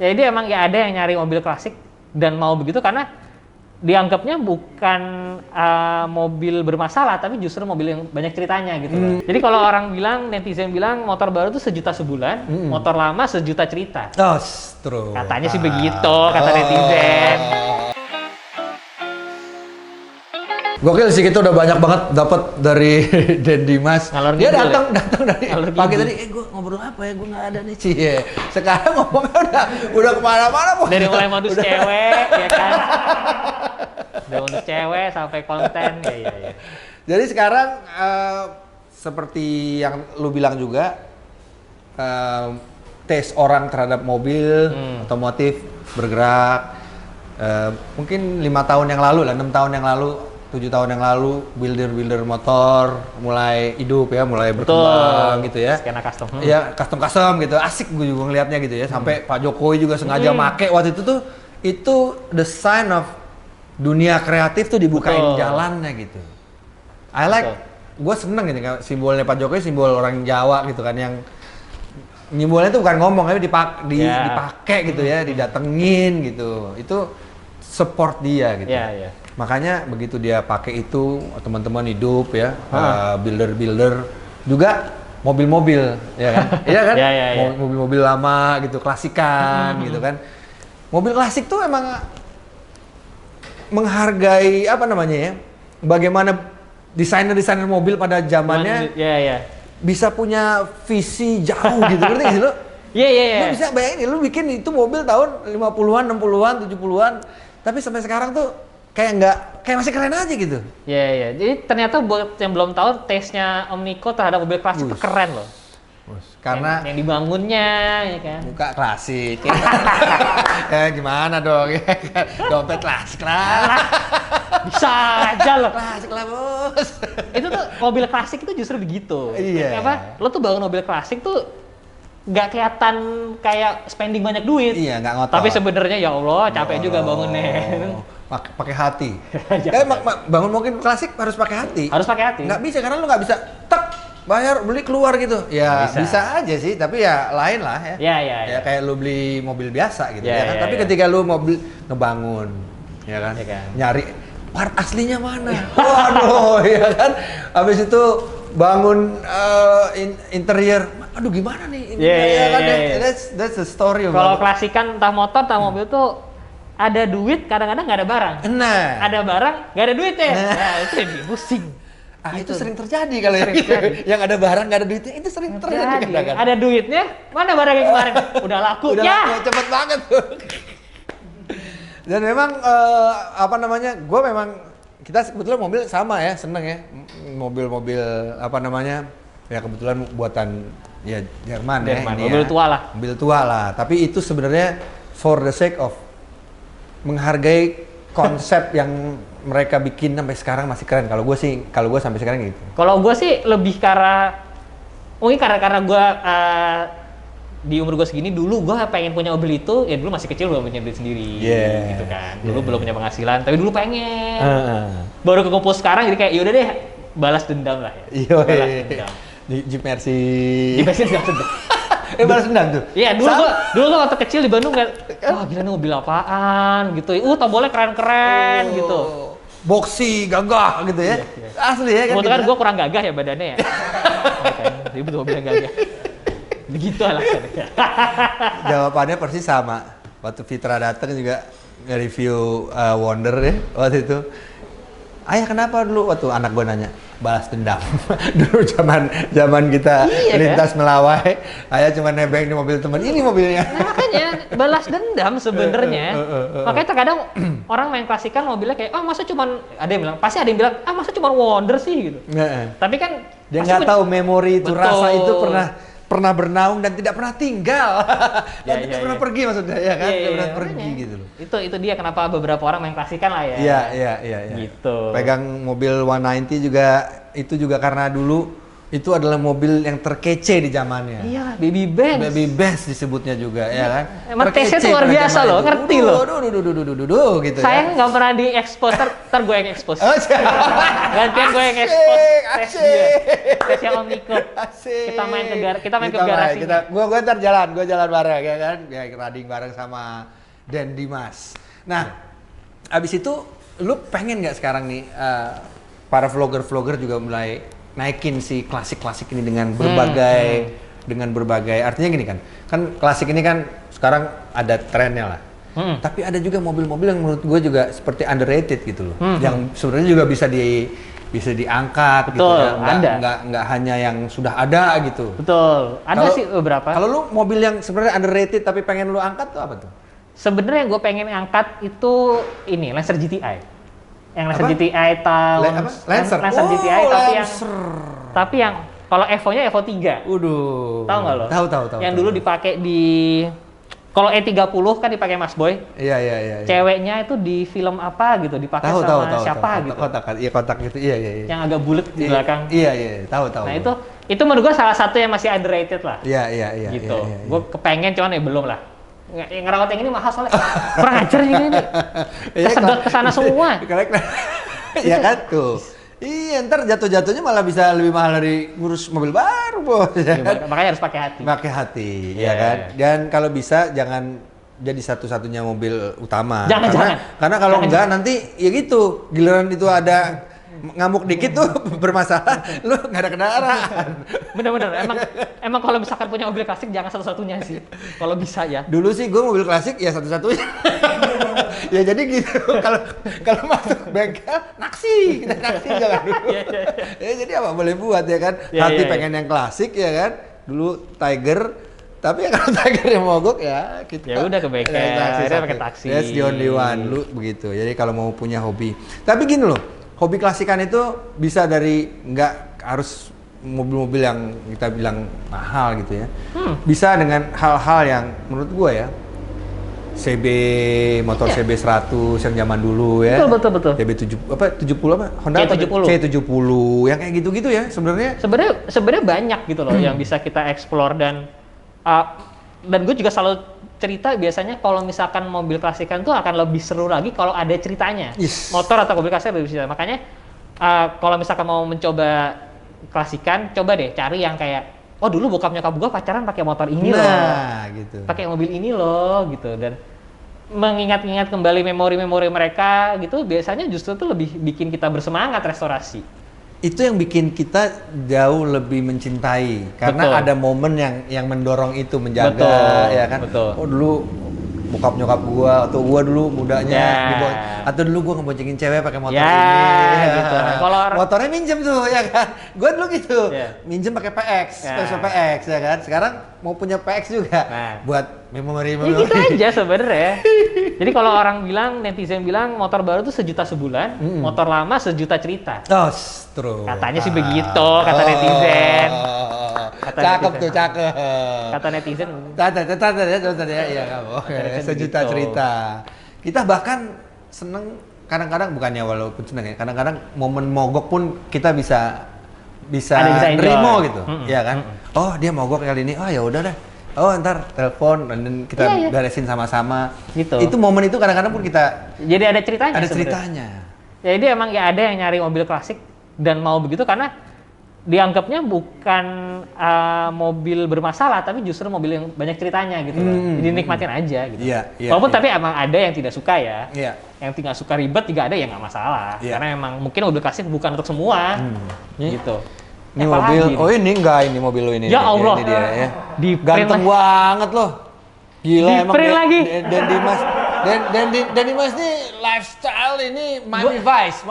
Jadi emang ya ada yang nyari mobil klasik dan mau begitu karena dianggapnya bukan mobil bermasalah, tapi justru mobil yang banyak ceritanya gitu. Jadi kalau orang bilang, netizen bilang motor baru tuh 1 juta sebulan, motor lama 1 juta cerita. Oh, true. Katanya sih begitu, kata netizen. Gokil sih, kita udah banyak banget dapat dari Den Dimas. Ngalor Dia ngidul datang dari Ngalor pagi ngidul. tadi, gue ngobrol apa ya, gue nggak ada nih sih. Sekarang ngomongnya udah kemana-mana. Dari mulai modus cewek, ya kan? Dari modus cewek sampai konten, ya. Jadi sekarang seperti yang lu bilang juga, tes orang terhadap mobil, otomotif bergerak. Mungkin 5 tahun yang lalu lah, 6 tahun yang lalu, 7 tahun yang lalu, builder motor mulai hidup ya, mulai berkembang gitu ya. Skena custom. Ya, custom gitu, asik gue juga ngeliatnya gitu ya. Sampai Pak Jokowi juga sengaja make waktu itu tuh, itu the sign of dunia kreatif tuh dibukain jalannya gitu. I like, gue seneng gitu, simbolnya Pak Jokowi simbol orang Jawa gitu kan, yang simbolnya tuh bukan ngomong, tapi dipakai gitu ya, didatengin gitu. Itu support dia gitu. Iya. Makanya begitu dia pakai itu, teman-teman hidup ya, builder juga mobil-mobil, ya kan? Iya kan? Iya. Mobil-mobil lama gitu, klasikan gitu kan. Mobil klasik tuh emang menghargai apa namanya ya? Bagaimana desainer mobil pada zamannya bisa punya visi jauh gitu, ngerti gak sih lo? Iya. Lu bisa bayangin, lu bikin itu mobil tahun 50-an, 60-an, 70-an, tapi sampai sekarang tuh kayak masih keren aja gitu. Iya. Jadi ternyata buat yang belum tahu, taste-nya Om Niko terhadap mobil klasik itu keren loh. Karena yang dibangunnya, ya kan. Muka klasik. Ya gimana dong ya kan? Dompet klasik lah. Bisa aja loh. Klasik lah, Bos. Itu tuh mobil klasik itu justru begitu. Iya. Lo tuh bangun mobil klasik tuh nggak kelihatan kayak spending banyak duit. Iya, nggak ngotot. Tapi sebenarnya ya Allah, capek juga bangunnya. Pakai hati. Bangun mobil klasik harus pakai hati. Harus pakai hati. Nggak bisa, karena lu nggak bisa bayar beli keluar gitu. Ya bisa aja sih, tapi ya lain lah ya. Iya. Ya kayak lu beli mobil biasa gitu ya kan. Tapi iya. ketika lu mobil ngebangun, ya kan, Iya kan. nyari part aslinya mana. Waduh, ya kan. Habis itu bangun interior. Aduh gimana nih? Iya. That's the story. Kalau klasikan entah motor entah mobil tuh ada duit, kadang-kadang nggak ada barang. Nah. Ada barang, nggak ada duit ya. Nah, itu yang pusing. Itu sering terjadi kalau yang ada barang nggak ada duitnya, itu sering terjadi kadang-kadang. Ada duitnya, mana barang yang kemarin? Udah laku. Udah laku, cepet banget tuh. Dan memang apa namanya, gue memang, kita kebetulan mobil sama ya, seneng ya. Mobil-mobil apa namanya, ya kebetulan buatan ya Jerman ya. Mobil tua lah. Mobil tua lah, tapi itu sebenarnya for the sake of menghargai konsep yang mereka bikin sampai sekarang masih keren. Kalau gue sampai sekarang gitu. Kalau gue sih lebih mungkin karena gue di umur gue segini, dulu gue pengen punya mobil itu, ya dulu masih kecil belum punya duit sendiri, gitu kan. Dulu belum punya penghasilan, tapi dulu pengen. Baru kekumpul sekarang, jadi kayak yaudah deh, balas dendam lah ya. Balas dendam. Jeep Mercy. Jeep Mercy balas dendam. Balas dendam tuh? Iya, dulu gua waktu kecil di Bandung kayak, wah gila nih mobil apaan gitu. Tombolnya keren-keren gitu. Boxy, gagah gitu ya. Iya. Asli ya kan. Kebetulan gua kurang gagah ya badannya ya. Jadi betul mobil yang gagah. Begitu alasannya. Jawabannya persis sama. Waktu Fitra datang juga nge-review Wonder ya waktu itu. Ayah kenapa dulu waktu anak gue nanya? Balas dendam. Dulu zaman kita lintas melawai, ayah cuma nebeng di mobil teman, ini mobilnya. Nah, makanya balas dendam sebenarnya. Makanya terkadang orang main klasikan mobilnya kayak, masa cuman, pasti ada yang bilang, masa cuman Wonder sih gitu. Tapi kan dia nggak tahu memori itu, rasa itu pernah bernaung dan tidak pernah tinggal. Dan tidak pernah pergi maksudnya, ya kan? Tidak pernah pergi gitu loh. Itu dia kenapa beberapa orang main klasikan lah ya. Iya. Gitu. Pegang mobil 190 juga, itu juga karena dulu Itu adalah mobil yang terkece di zamannya. Iya, Baby Benz. Baby Benz disebutnya juga, ya kan? Emang taste-nya tuh luar biasa loh, ngerti loh. Duh, gitu Saya ya. nggak pernah di-expose, ntar gue yang expose. Oh, siap. Gantian gue yang expose tes Asik. dia. Tes yang Om Niko. Asik. Kita main ke garasi. Gua ntar jalan bareng ya kan, ya riding bareng sama Dan Dimas. Nah, abis itu lu pengen nggak sekarang nih para vlogger juga mulai naikin si klasik-klasik ini dengan berbagai artinya gini kan klasik ini kan sekarang ada trennya lah. Tapi ada juga mobil-mobil yang menurut gue juga seperti underrated gitu loh, yang sebenarnya juga bisa diangkat. Betul, gitu ya. ada. Nggak hanya yang sudah ada gitu. Betul, ada sih beberapa. Kalau lu mobil yang sebenarnya underrated tapi pengen lu angkat tuh apa tuh? Sebenarnya yang gue pengen angkat itu ini Lancer GTI. Yang Lancer GTI tahun Lancer GTI tapi yang kalau Evo-nya Evo 3. Waduh. Tahu nggak lo? Tahu. Yang dulu dipakai di kalau E30 kan dipakai Mas Boy. Iya. Ceweknya itu di film apa gitu dipakai sama siapa gitu. Kotak gitu. Iya. Yang agak bulat di belakang. Iya, tahu. Nah, itu menurut gue salah satu yang masih underrated lah. Iya. Gitu. Gue kepengen cuman ya belum lah. Yang ngerawat yang ini mahal soalnya. Kurang ajar ini. Kesedot ke sana semua. Iya kan tuh. Iya, ntar jatuh-jatuhnya malah bisa lebih mahal dari ngurus mobil baru, Bos. Ya kan? Makanya harus pakai hati. Pakai hati, ya kan? Dan kalau bisa jangan jadi satu-satunya mobil utama. Karena kalau enggak nanti ya gitu, giliran itu ada ngamuk dikit tuh bermasalah, lu nggak ada kendaraan. Bener-bener, emang kalau misalkan punya mobil klasik jangan satu-satunya sih, kalau bisa ya. Dulu sih gue mobil klasik ya satu-satunya. Ya jadi gitu, kalau masuk bengkel naksi jangan dulu. Ya jadi apa boleh buat ya kan, hati pengen yang klasik ya kan. Dulu Tiger, tapi ya kalau Tiger yang mogok ya kita ya udah ke bengkel, akhirnya pakai taksi. That's the only one, lu begitu. Jadi kalau mau punya hobi, tapi gini loh. Hobi klasikan itu bisa dari nggak harus mobil-mobil yang kita bilang mahal gitu ya. Bisa dengan hal-hal yang menurut gue ya, motor CB 100 yang zaman dulu ya. Betul. CB 70 apa? Honda C70 yang kayak gitu-gitu ya sebenarnya. Sebenarnya banyak gitu loh yang bisa kita explore dan gue juga selalu cerita biasanya kalau misalkan mobil klasikan tuh akan lebih seru lagi kalau ada ceritanya. Yes. Motor atau mobil klasik lebih cerita. Makanya kalau misalkan mau mencoba klasikan, coba deh cari yang kayak dulu bokap nyokap gua pacaran pakai motor ini loh. Gitu. Pakai mobil ini loh gitu dan mengingat-ingat kembali memori-memori mereka gitu biasanya justru tuh lebih bikin kita bersemangat restorasi. Itu yang bikin kita jauh lebih mencintai karena ada momen yang mendorong itu menjaga ya kan. Dulu bokap nyokap gua atau gua dulu mudanya atau dulu gua ngeboncengin cewek pakai motor ini gitu. Kalau motornya minjem tuh ya kan. Gua dulu gitu. Minjem pakai PX, Vespa PX ya kan. Sekarang mau punya PX juga buat memori. Ya gitu aja sebenarnya. Jadi kalau orang bilang, netizen bilang motor baru tuh 1 juta sebulan, motor lama 1 juta cerita. True. Katanya sih begitu, kata netizen. Cakep tuh, cakep. Kata netizen. Iya kamu. 1 juta cerita. Kita bahkan seneng kadang-kadang bukannya walaupun seneng ya, kadang-kadang momen mogok pun kita bisa nerimo gitu, ya kan? Oh dia mogok kali ini, ya udah deh. Oh ntar telepon dan kita beresin sama-sama. Gitu. Itu momen itu kadang-kadang pun kita. Jadi ada ceritanya. Ada ceritanya. Jadi emang ya ada yang nyari mobil klasik dan mau begitu karena dianggapnya bukan mobil bermasalah tapi justru mobil yang banyak ceritanya gitu loh. Jadi nikmatin aja gitu. Walaupun tapi emang ada yang tidak suka ya. Yang tidak suka ribet juga ada yang nggak masalah. Karena emang mungkin mobil klasik bukan untuk semua. Gitu. Ini mobil, ini mobil lo ini. Ya Allah. Ini dia ya. Ganteng banget loh. Gila emang. Lagi. Dan Dimas nih lifestyle ini Miami Vice.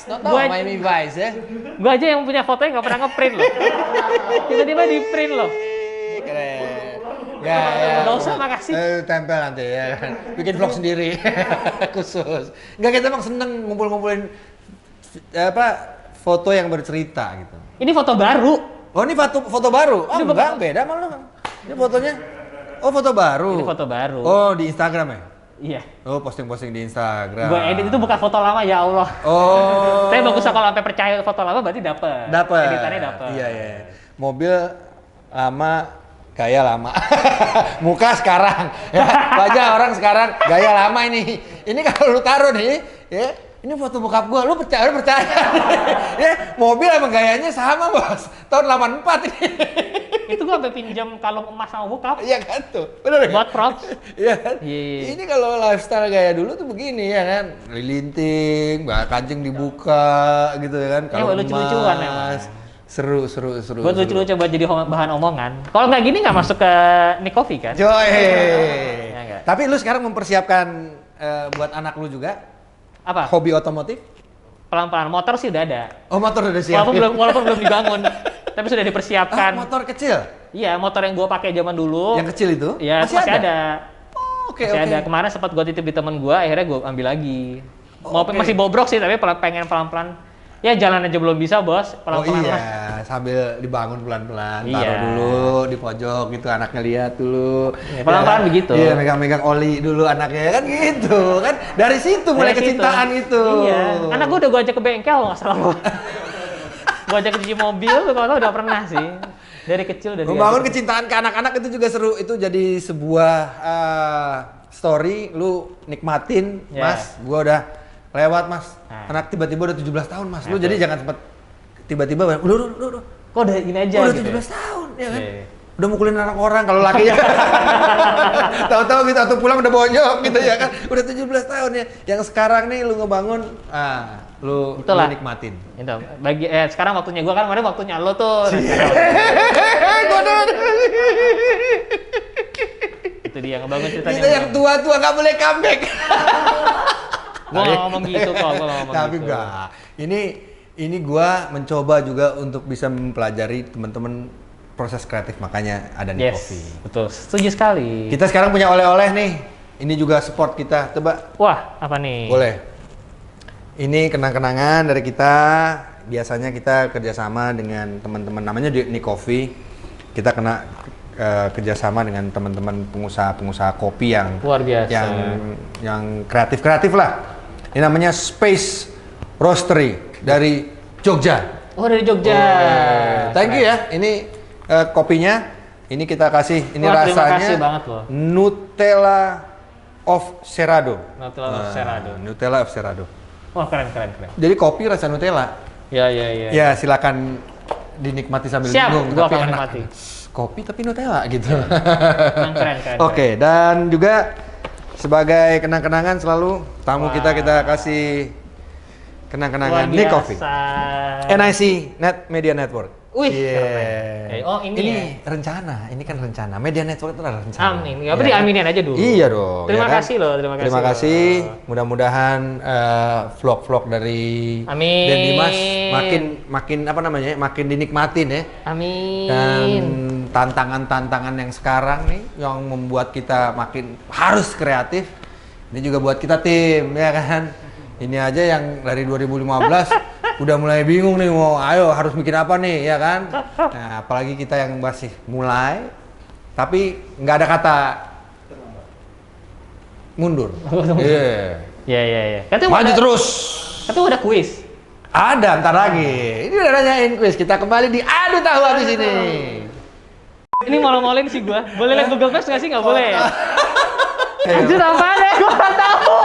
Tahu Miami Vice ya. Gua aja yang punya fotonya nggak pernah ngeprint loh. Tiba-tiba di print loh. Keren. Nggak usah, makasih. Tempel nanti ya. Bikin vlog sendiri khusus. Nggak, kita emang seneng ngumpulin foto yang bercerita gitu. Ini foto baru. Oh ini foto baru? Enggak, beda malah. Ini fotonya. Oh foto baru. Ini foto baru. Oh di Instagram ya? Iya. Oh, posting-posting di Instagram. Gue edit itu bukan foto lama, ya Allah. Oh. Tapi bagus kalau sampai percaya foto lama berarti dapet. Dapet. Editannya dapet. Iya, iya. Mobil lama, gaya lama. Muka sekarang. Ya, wajah orang sekarang, gaya lama ini. Ini kalau lu taruh nih, ya, ini foto bokap gua, lu percaya? Ya, mobil emang gayanya sama, Bos. Tahun 84 ini. Itu gue sampai pinjam kalung emas sama bokap. Iya kan tuh. Bener kan? Buat props. Iya kan? Iya. Ini kalau lifestyle gaya dulu tuh begini ya kan. Lilinting, kancing dibuka gitu ya kan. Kalau lucu-lucuan emang. Seru. Buat lucu-lucu buat jadi bahan omongan. Kalau nggak gini nggak masuk ke Nick Coffee kan? Joy. Ya, enggak. Tapi lu sekarang mempersiapkan buat anak lu juga Apa? hobi otomotif? Pelan-pelan. Motor sih udah ada. Oh, motor udah siap. Walaupun belum dibangun. Tapi sudah dipersiapkan. Motor kecil? Iya, motor yang gue pakai zaman dulu. Yang kecil itu? Iya, masih ada. Oh, oke. Masih ada. Kemarin sempat gue titip di temen gue, akhirnya gue ambil lagi. Masih bobrok sih, tapi pengen pelan-pelan. Ya jalan aja belum bisa, Bos. Pelan-pelan iya, lah. sambil dibangun pelan-pelan, Iya. taruh dulu di pojok gitu, anaknya lihat dulu. Iya, pelan-pelan begitu. Iya, megang-megang oli dulu anaknya kan gitu kan. Dari situ mulai Dari situ. kecintaan itu. Iya. Anak gue udah gue ajak ke bengkel nggak salah lo. Gue ajak ke cuci mobil, tuh kalau udah pernah sih. Dari kecil udah. Membangun kecintaan ke anak-anak itu juga seru. Itu jadi sebuah story, lu nikmatin, Iya. Mas. Gua udah lewat, Mas. Nah. Anak tiba-tiba udah 17 tahun, Mas. Lu Nah, jadi tuh. jangan sempat tiba-tiba udah. Kok udah gini aja Udah gitu. 17 tahun ya kan. Iya. Udah mukulin anak orang kalau laki ya. Tahu-tahu gitu atau pulang udah bonyok gitu ya kan. Udah 17 tahun ya. Yang sekarang nih lu ngebangun lu Itulah. nikmatin. Itu sekarang waktunya gue kan, kemarin waktunya lo tuh. Itu dia ngebangun ceritanya. Kita yang tua-tua nggak boleh comeback. Gue nggak ngomong gitu kok, gue ngomong Tapi gitu. enggak. Ini gua mencoba juga untuk bisa mempelajari teman-teman proses kreatif, makanya ada Nick Yes, Coffee. betul. Setuju sekali. Kita sekarang punya oleh-oleh nih. Ini juga support kita. Coba Wah, apa nih? boleh. Ini kenang-kenangan dari kita. Biasanya kita kerjasama dengan teman-teman, namanya Nick Coffee. Kita kena kerjasama dengan teman-teman pengusaha kopi yang Luar biasa. yang kreatif lah. Ini namanya Space Roastery dari Jogja. Oh, dari Jogja. Thank you ya. Ini kopinya. Ini kita kasih. Ini Wah, terima rasanya kasih banget loh. Nutella of Cerrado. Nutella of Cerrado. Wah, keren. Jadi kopi rasa Nutella. Ya. Ya silakan dinikmati sambil Siap, bingung. gua tapi akan enak. nikmati. Kopi tapi Nutella gitu. Keren. Oke, dan juga sebagai kenang-kenangan selalu tamu Wah. kita kasih kenang-kenangan Luar Nick Coffee. biasa. NIC Net Media Network. Wih, Yeah. keren. Oh, ini ya? rencana. Ini kan rencana. Media Network itu adalah rencana. Amin. Nggak apa diaminin aja dulu. Iya dong. Terima ya kan? kasih loh, terima kasih. Terima kasih. loh. Mudah-mudahan vlog-vlog dari Amin. Dan Dimas makin apa namanya? Makin dinikmatin ya. Amin. Dan tantangan-tantangan yang sekarang nih yang membuat kita makin harus kreatif. Ini juga buat kita tim, ya kan? Ini aja yang dari 2015 udah mulai bingung nih, mau ayo harus bikin apa nih, ya kan? Nah, apalagi kita yang masih mulai, tapi nggak ada kata mundur. Iya. Iya. Katanya Maju terus. Katanya udah kuis. Ada, ntar lagi. Ini udah nanyain quiz. Kita kembali di Adu Tahu habis ini. Ini malu-maluin sih gua. Boleh lihat Google Maps nggak sih? Nggak boleh ya? Ayo. Anjir apaan ya? Gua nggak tahu.